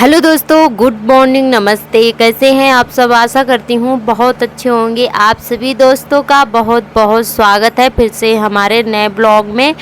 Hello दोस्तों, good morning, नमस्ते। कैसे हैं आप सब? आशा करती हूँ बहुत अच्छे होंगे। आप सभी दोस्तों का बहुत बहुत स्वागत है फिर से हमारे नए ब्लॉग में।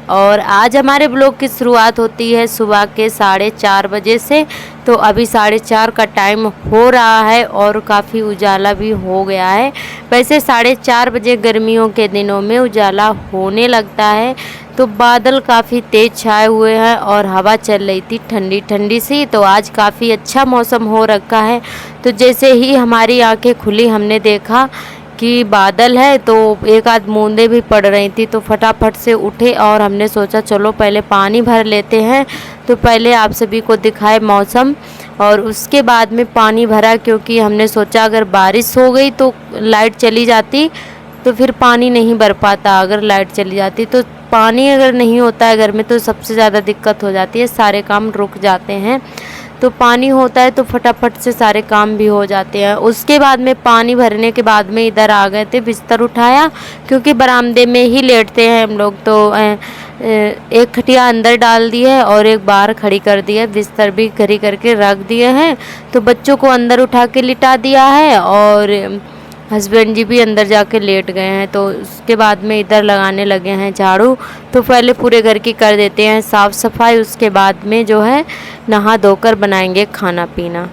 और आज हमारे ब्लॉग की शुरुआत होती है सुबह के 4:30 बजे से। तो अभी 4:30 का टाइम हो रहा है और काफ़ी उजाला भी हो गया है। वैसे 4:30 बजे गर्मियों के दिनों में उजाला होने लगता है। तो बादल काफ़ी तेज़ छाए हुए हैं और हवा चल रही थी ठंडी ठंडी सी। तो आज काफ़ी अच्छा मौसम हो रखा है। तो जैसे ही हमारी आंखें खुली हमने देखा कि बादल है, तो एक आध बूंदें भी पड़ रही थी। तो फटाफट से उठे और हमने सोचा चलो पहले पानी भर लेते हैं। तो पहले आप सभी को दिखाए मौसम और उसके बाद में पानी भरा, क्योंकि हमने सोचा अगर बारिश हो गई तो लाइट चली जाती तो फिर पानी नहीं भर पाता। अगर लाइट चली जाती तो पानी अगर नहीं होता है घर में तो सबसे ज़्यादा दिक्कत हो जाती है, सारे काम रुक जाते हैं। तो पानी होता है तो फटाफट से सारे काम भी हो जाते हैं। उसके बाद में पानी भरने के बाद में इधर आ गए थे, बिस्तर उठाया, क्योंकि बरामदे में ही लेटते हैं हम लोग। तो एक खटिया अंदर डाल दी है और एक बाहर खड़ी कर दी है, बिस्तर भी खड़ी करके रख दिए हैं। तो बच्चों को अंदर उठा के लिटा दिया है और हस्बैंड जी भी अंदर जाके लेट गए हैं। तो उसके बाद में इधर लगाने लगे हैं झाड़ू। तो पहले पूरे घर की कर देते हैं साफ़ सफाई, उसके बाद में जो है नहा धोकर बनाएंगे खाना पीना।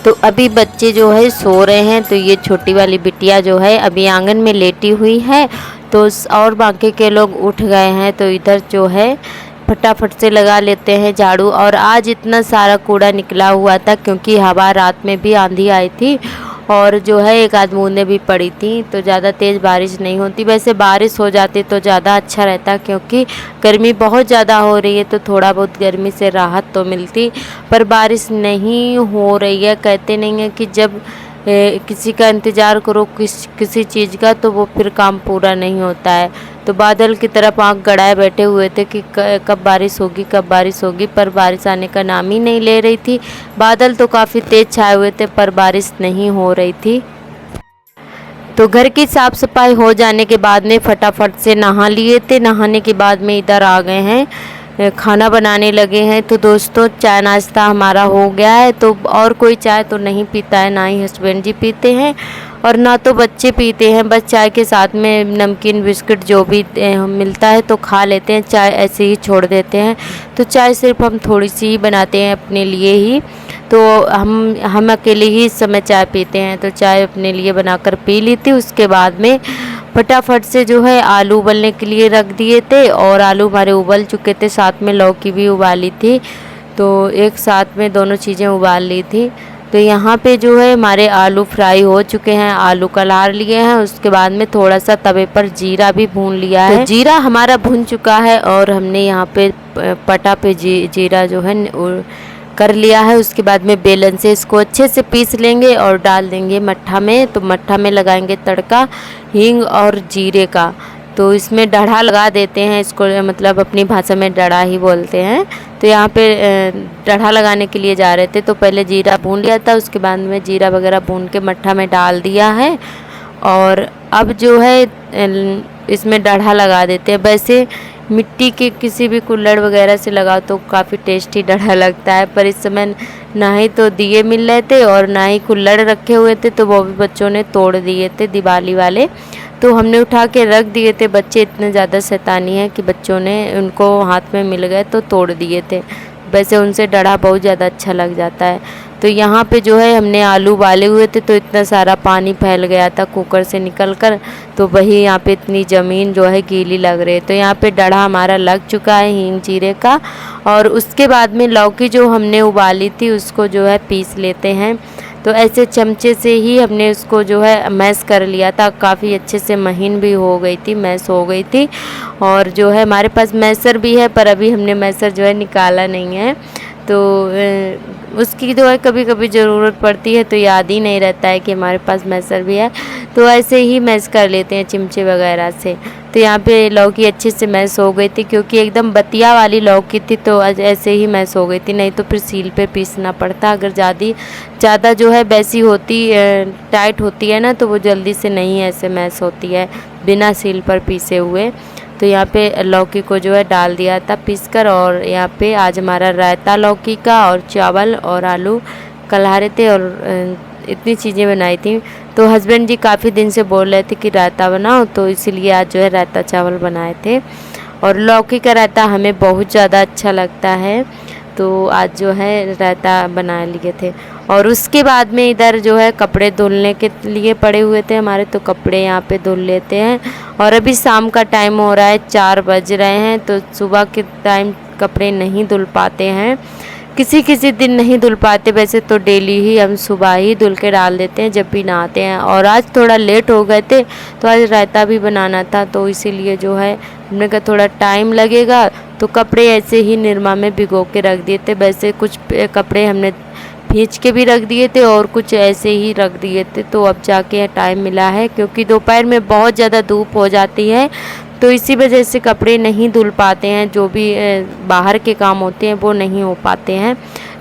तो अभी बच्चे जो है सो रहे हैं। तो ये छोटी वाली बिटिया जो है अभी आंगन में लेटी हुई है। तो और बाकी के लोग उठ गए हैं। तो इधर जो है फटाफट से लगा लेते हैं झाड़ू। और आज इतना सारा कूड़ा निकला हुआ था, क्योंकि हवा रात में भी आंधी आई थी और जो है एक आध बूंदें भी पड़ी थी। तो ज़्यादा तेज़ बारिश नहीं होती। वैसे बारिश हो जाती तो ज़्यादा अच्छा रहता, क्योंकि गर्मी बहुत ज़्यादा हो रही है। तो थोड़ा बहुत गर्मी से राहत तो मिलती, पर बारिश नहीं हो रही है। कहते नहीं है कि जब किसी का इंतज़ार करो किसी चीज़ का तो वो फिर काम पूरा नहीं होता है। तो बादल की तरफ आंख गड़ाए बैठे हुए थे कि कब बारिश होगी, कब बारिश होगी, पर बारिश आने का नाम ही नहीं ले रही थी। बादल तो काफ़ी तेज़ छाए हुए थे पर बारिश नहीं हो रही थी। तो घर की साफ़ सफाई हो जाने के बाद में फटाफट से नहा लिए थे। नहाने के बाद में इधर आ गए हैं, खाना बनाने लगे हैं। तो दोस्तों चाय नाश्ता हमारा हो गया है। तो और कोई चाय तो नहीं पीता है, ना ही हस्बैंड जी पीते हैं और ना तो बच्चे पीते हैं। बस चाय के साथ में नमकीन बिस्किट जो भी मिलता है तो खा लेते हैं, चाय ऐसे ही छोड़ देते हैं। तो चाय सिर्फ हम थोड़ी सी ही बनाते हैं अपने लिए ही। तो हम अकेले ही इस समय चाय पीते हैं। तो चाय अपने लिए बनाकर पी ली थी। उसके बाद में फटाफट से जो है आलू उबलने के लिए रख दिए थे और आलू हमारे उबल चुके थे, साथ में लौकी भी उबाली थी। तो एक साथ में दोनों चीज़ें उबाल ली थी। तो यहाँ पे जो है हमारे आलू फ्राई हो चुके हैं, आलू कलार लिए हैं। उसके बाद में थोड़ा सा तवे पर जीरा भी भून लिया है। तो जीरा हमारा भून चुका है और हमने यहाँ पे पटा पे जीरा जो है कर लिया है। उसके बाद में बेलन से इसको अच्छे से पीस लेंगे और डाल देंगे मट्ठा में। तो मट्ठा में लगाएंगे तड़का हींग और जीरे का। तो इसमें डढ़ा लगा देते हैं, इसको मतलब अपनी भाषा में डढ़ा ही बोलते हैं। तो यहाँ पे डढ़ा लगाने के लिए जा रहे थे। तो पहले जीरा भून लिया था, उसके बाद में जीरा वगैरह भून के मट्ठा में डाल दिया है और अब जो है इसमें डढ़ा लगा देते हैं। वैसे मिट्टी के किसी भी कुल्हड़ वगैरह से लगाओ तो काफ़ी टेस्टी डढ़ा लगता है, पर इस समय ना ही तो दिए मिल रहे थे और ना ही कुल्हड़ रखे हुए थे। तो वो भी बच्चों ने तोड़ दिए थे दिवाली वाले। तो हमने उठा के रख दिए थे। बच्चे इतने ज़्यादा शैतानी हैं कि बच्चों ने उनको हाथ में मिल गए तो तोड़ दिए थे। वैसे उनसे डढ़ा बहुत ज़्यादा अच्छा लग जाता है। तो यहाँ पे जो है हमने आलू उबाले हुए थे, तो इतना सारा पानी फैल गया था कुकर से निकल कर। तो वही यहाँ पे इतनी ज़मीन जो है गीली लग रही है। तो यहाँ पे डढ़ा हमारा लग चुका है हींग जीरे का। और उसके बाद में लौकी जो हमने उबाली थी उसको जो है पीस लेते हैं। तो ऐसे चमचे से ही हमने उसको जो है मैश कर लिया था। काफ़ी अच्छे से महीन भी हो गई थी, मैश हो गई थी। और जो है हमारे पास मैसर भी है, पर अभी हमने मैसर जो है निकाला नहीं है। तो उसकी जो है कभी कभी ज़रूरत पड़ती है तो याद ही नहीं रहता है कि हमारे पास मैसर भी है, तो ऐसे ही मैश कर लेते हैं चिमचे वगैरह से। तो यहाँ पे लौकी अच्छे से मैश हो गई थी, क्योंकि एकदम बतिया वाली लौकी थी तो ऐसे ही मैश हो गई थी, नहीं तो फिर सील पे पीसना पड़ता। अगर ज़्यादा जो है वैसी होती टाइट होती है ना, तो वो जल्दी से नहीं ऐसे मैश होती है बिना सील पर पीसे हुए। तो यहाँ पे लौकी को जो है डाल दिया था पीस कर, और यहाँ पे आज हमारा रायता लौकी का और चावल और आलू कल्हारे थे, और इतनी चीज़ें बनाई थी। तो हस्बैंड जी काफ़ी दिन से बोल रहे थे कि रायता बनाओ, तो इसीलिए आज जो है रायता चावल बनाए थे। और लौकी का रायता हमें बहुत ज़्यादा अच्छा लगता है, तो आज जो है रायता बना लिए थे। और उसके बाद में इधर जो है कपड़े धुलने के लिए पड़े हुए थे हमारे, तो कपड़े यहाँ पे धुल लेते हैं। और अभी शाम का टाइम हो रहा है, 4 बज रहे हैं, तो सुबह के टाइम कपड़े नहीं धुल पाते हैं, किसी किसी दिन नहीं धुल पाते। वैसे तो डेली ही हम सुबह ही धुल के डाल देते हैं जब भी नहाते हैं। और आज थोड़ा लेट हो गए थे, तो आज रायता भी बनाना था, तो इसीलिए जो है हमने कहा थोड़ा टाइम लगेगा, तो कपड़े ऐसे ही निरमा में भिगो के रख दिए थे। वैसे कुछ कपड़े हमने भींच के भी रख दिए थे और कुछ ऐसे ही रख दिए थे, तो अब जाके टाइम मिला है, क्योंकि दोपहर में बहुत ज़्यादा धूप हो जाती है, तो इसी वजह से कपड़े नहीं धुल पाते हैं। जो भी बाहर के काम होते हैं वो नहीं हो पाते हैं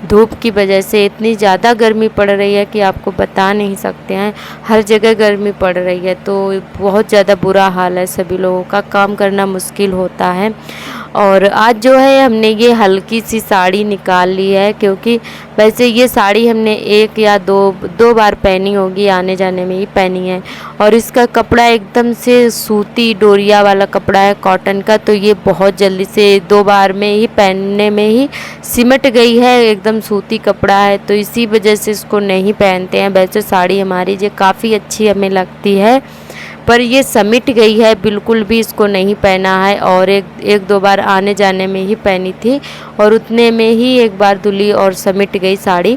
धूप की वजह से। इतनी ज़्यादा गर्मी पड़ रही है कि आपको बता नहीं सकते हैं, हर जगह गर्मी पड़ रही है, तो बहुत ज़्यादा बुरा हाल है, सभी लोगों का काम करना मुश्किल होता है। और आज जो है हमने ये हल्की सी साड़ी निकाल ली है, क्योंकि वैसे ये साड़ी हमने एक या दो बार पहनी होगी, आने जाने में ही पहनी है। और इसका कपड़ा एकदम से सूती डोरिया वाला कपड़ा है, कॉटन का, तो ये बहुत जल्दी से 2 बार में ही पहनने में ही सिमट गई है, एकदम सूती कपड़ा है, तो इसी वजह से इसको नहीं पहनते हैं। वैसे साड़ी हमारी ये काफ़ी अच्छी हमें लगती है, पर ये समिट गई है, बिल्कुल भी इसको नहीं पहना है। और एक दो बार आने जाने में ही पहनी थी, और उतने में ही एक बार धुली और समिट गई साड़ी,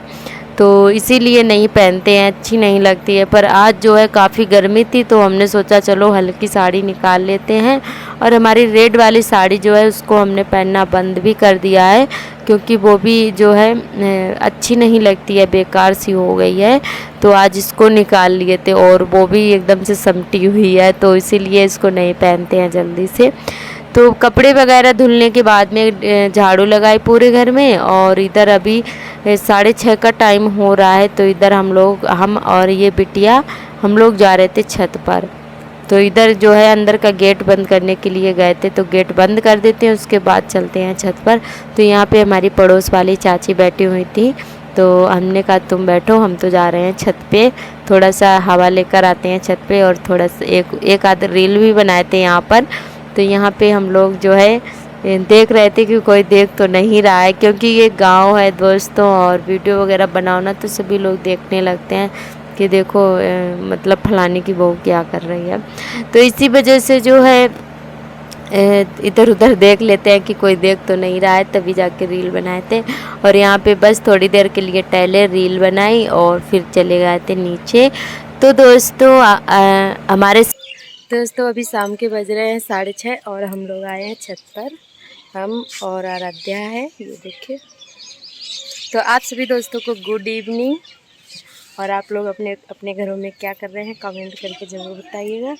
तो इसीलिए नहीं पहनते हैं, अच्छी नहीं लगती है। पर आज जो है काफ़ी गर्मी थी, तो हमने सोचा चलो हल्की साड़ी निकाल लेते हैं। और हमारी रेड वाली साड़ी जो है उसको हमने पहनना बंद भी कर दिया है, क्योंकि वो भी जो है अच्छी नहीं लगती है, बेकार सी हो गई है, तो आज इसको निकाल लिए थे। और वो भी एकदम से समटी हुई है, तो इसीलिए इसको नहीं पहनते हैं जल्दी से। तो कपड़े वगैरह धुलने के बाद में झाड़ू लगाई पूरे घर में, और इधर अभी 6:30 का टाइम हो रहा है, तो इधर हम और ये बिटिया हम लोग जा रहे थे छत पर। तो इधर जो है अंदर का गेट बंद करने के लिए गए थे, तो गेट बंद कर देते हैं, उसके बाद चलते हैं छत पर। तो यहाँ पे हमारी पड़ोस वाली चाची बैठी हुई थी, तो हमने कहा तुम बैठो, हम तो जा रहे हैं छत पे, थोड़ा सा हवा लेकर आते हैं छत पे। और थोड़ा सा एक आध रील भी बनाए थे यहाँ पर। तो यहाँ पे हम लोग जो है देख रहे थे कि कोई देख तो नहीं रहा है, क्योंकि ये गांव है दोस्तों, और वीडियो वगैरह बनाओ ना तो सभी लोग देखने लगते हैं कि देखो मतलब फलाने की बहू क्या कर रही है। तो इसी वजह से जो है इधर उधर देख लेते हैं कि कोई देख तो नहीं रहा है, तभी जाके रील बनाए थे। और यहाँ पे बस थोड़ी देर के लिए टहले, रील बनाई और फिर चले गए थे नीचे। तो दोस्तों हमारे दोस्तों अभी शाम के बज रहे हैं 6:30, और हम लोग आए हैं छत पर, हम और आराध्या है, ये देखिए। तो आप सभी दोस्तों को गुड इवनिंग। और आप लोग अपने अपने घरों में क्या कर रहे हैं कमेंट करके ज़रूर बताइएगा।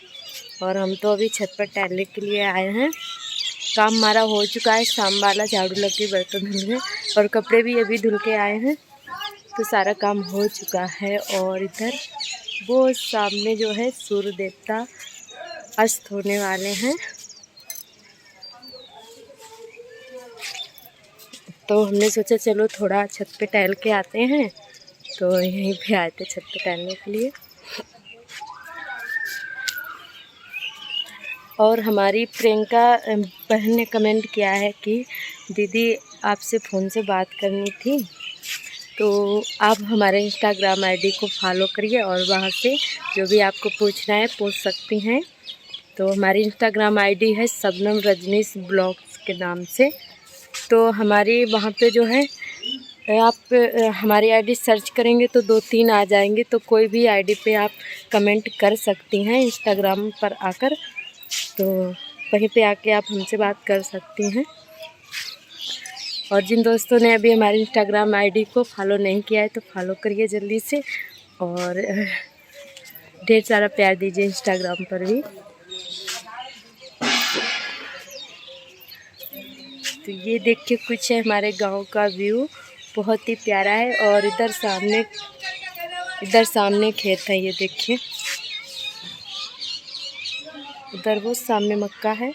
और हम तो अभी छत पर टहलने के लिए आए हैं। काम हमारा हो चुका है, शाम वाला झाड़ू लग के बर्तन धुल गए, और कपड़े भी अभी धुल के आए हैं, तो सारा काम हो चुका है। और इधर वो सामने जो है सूर्य देवता अस्त होने वाले हैं, तो हमने सोचा चलो थोड़ा छत पे टहल के आते हैं, तो यहीं पे आए थे छत पे टहलने के लिए। और हमारी प्रियंका बहन ने कमेंट किया है कि दीदी आपसे फ़ोन से बात करनी थी, तो आप हमारे इंस्टाग्राम आईडी को फॉलो करिए, और वहाँ से जो भी आपको पूछना है पूछ सकती हैं। तो हमारी इंस्टाग्राम आईडी है शबनम रजनीश ब्लॉग्स के नाम से। तो हमारी वहाँ पे जो है आप हमारी आईडी सर्च करेंगे तो 2-3 आ जाएंगे, तो कोई भी आईडी पे आप कमेंट कर सकती हैं इंस्टाग्राम पर आकर, तो वहीं पे आके आप हमसे बात कर सकती हैं। और जिन दोस्तों ने अभी हमारे इंस्टाग्राम आईडी को फॉलो नहीं किया है तो फॉलो करिए जल्दी से, और ढेर सारा प्यार दीजिए इंस्टाग्राम पर भी। तो ये देखिए कुछ है हमारे गांव का व्यू, बहुत ही प्यारा है। और इधर सामने खेत है, ये देखिए उधर वो सामने मक्का है।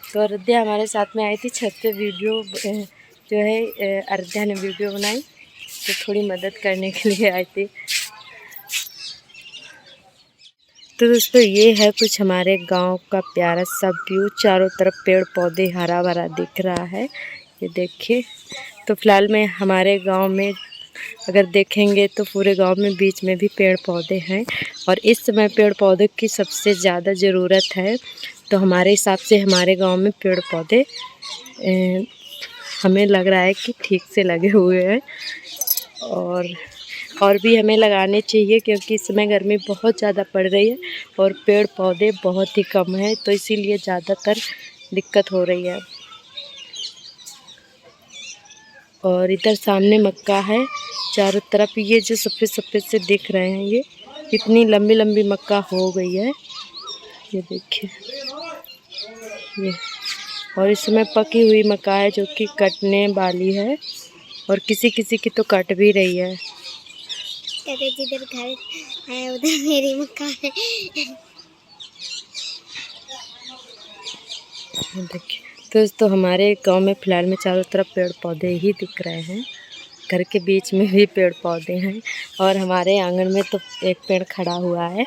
तो अयोध्या हमारे साथ में आई थी छत पे, वीडियो जो है अयोध्या ने वीडियो बनाई तो थोड़ी मदद करने के लिए आई थी। तो दोस्तों ये है कुछ हमारे गांव का प्यारा सा व्यू, चारों तरफ पेड़ पौधे हरा भरा दिख रहा है, ये देखिए। तो फिलहाल में हमारे गांव में अगर देखेंगे तो पूरे गांव में बीच में भी पेड़ पौधे हैं, और इस समय पेड़ पौधे की सबसे ज़्यादा ज़रूरत है। तो हमारे हिसाब से हमारे गांव में पेड़ पौधे हमें लग रहा है कि ठीक से लगे हुए हैं, और भी हमें लगाने चाहिए, क्योंकि इस समय गर्मी बहुत ज़्यादा पड़ रही है और पेड़ पौधे बहुत ही कम है, तो इसीलिए ज़्यादातर दिक्कत हो रही है। और इधर सामने मक्का है, चारों तरफ ये जो सफ़ेद सफ़ेद से दिख रहे हैं, ये इतनी लंबी लंबी मक्का हो गई है, ये देखिए ये। और इस समय पकी हुई मक्का है जो कि कटने वाली है, और किसी किसी की तो कट भी रही है। जिधर घर है उधर मेरी मक्का है। देखिए दोस्तों हमारे गांव में फ़िलहाल में चारों तरफ पेड़ पौधे ही दिख रहे हैं, घर के बीच में भी पेड़ पौधे हैं, और हमारे आंगन में तो एक पेड़ खड़ा हुआ है।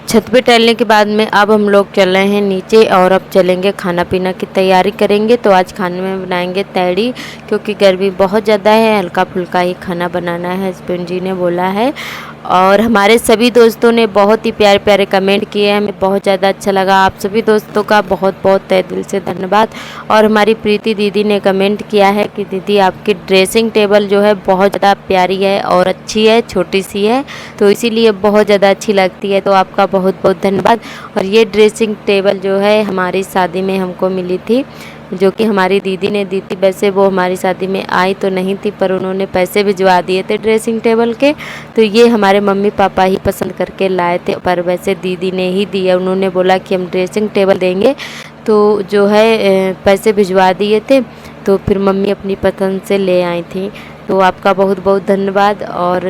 छत पे टहलने के बाद में अब हम लोग चल रहे हैं नीचे, और अब चलेंगे खाना पीना की तैयारी करेंगे। तो आज खाने में बनाएंगे तैड़ी, क्योंकि गर्मी बहुत ज़्यादा है, हल्का फुल्का ही खाना बनाना है, हस्बैंड जी ने बोला है। और हमारे सभी दोस्तों ने बहुत ही प्यारे प्यारे कमेंट किए, हमें बहुत ज़्यादा अच्छा लगा। आप सभी दोस्तों का बहुत बहुत तहे दिल से धन्यवाद। और हमारी प्रीति दीदी ने कमेंट किया है कि दीदी आपकी ड्रेसिंग टेबल जो है बहुत ज़्यादा प्यारी है और अच्छी है, छोटी सी है, तो इसीलिए बहुत ज़्यादा अच्छी लगती है, तो आपका बहुत बहुत धन्यवाद। और ये ड्रेसिंग टेबल जो है हमारी शादी में हमको मिली थी, जो कि हमारी दीदी ने दी थी। वैसे वो हमारी शादी में आई तो नहीं थी, पर उन्होंने पैसे भिजवा दिए थे ड्रेसिंग टेबल के, तो ये हमारे मम्मी पापा ही पसंद करके लाए थे, पर वैसे दीदी ने ही दिया। उन्होंने बोला कि हम ड्रेसिंग टेबल देंगे, तो जो है पैसे भिजवा दिए थे, तो फिर मम्मी अपनी पसंद से ले आई थी। तो आपका बहुत बहुत धन्यवाद। और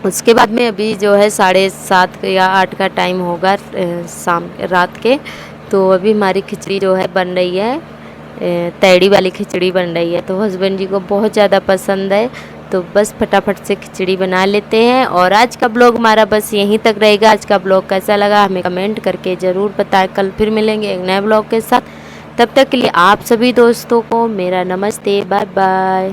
उसके बाद में अभी जो है 7:30 या 8 का टाइम होगा रात के। तो अभी हमारी खिचड़ी जो है बन रही है, तैड़ी वाली खिचड़ी बन रही है, तो हस्बैंड जी को बहुत ज़्यादा पसंद है, तो बस फटाफट से खिचड़ी बना लेते हैं। और आज का ब्लॉग हमारा बस यहीं तक रहेगा। आज का ब्लॉग कैसा लगा हमें कमेंट करके ज़रूर बताएं। कल फिर मिलेंगे एक नए ब्लॉग के साथ, तब तक के लिए आप सभी दोस्तों को मेरा नमस्ते, बाय बाय।